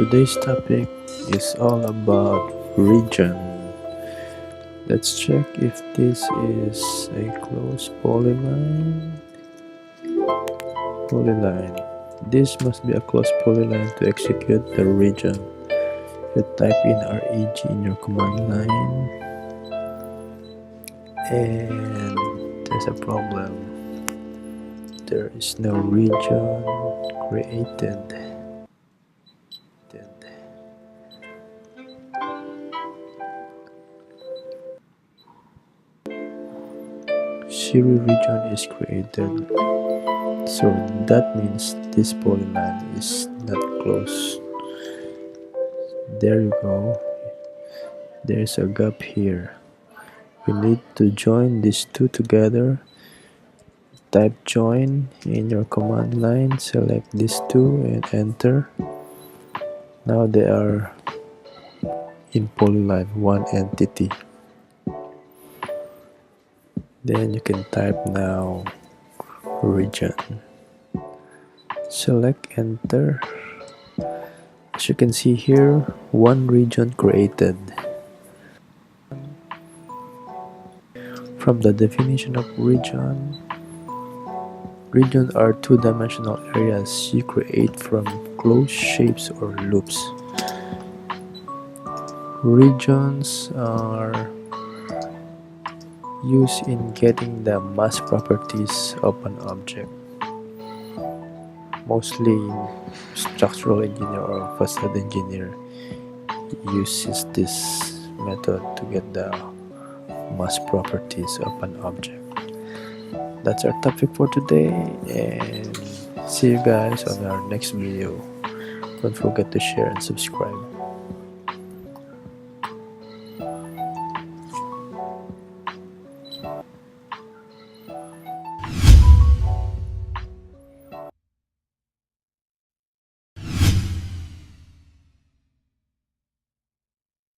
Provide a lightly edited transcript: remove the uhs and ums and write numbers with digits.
Today's topic is all about region. Let's check if this is a closed polyline. This must be a closed polyline to execute the region. You type in reg in your command line and there's a problem. There is no region created. Zero region is created, so that means this polyline is not closed. There you go, there's a gap here. We need to join these two together. Type join in your command line, select these two and enter. Now they are in polyline, one entity. Then you can type now region. Select enter. As you can see here, one region created. From the definition of regions are two-dimensional areas you create from closed shapes or loops. Regions are used in getting the mass properties of an object. Mostly structural engineer or facade engineer uses this method to get the mass properties of an object. That's our topic for today, and see you guys on our next video. Don't forget to share and subscribe.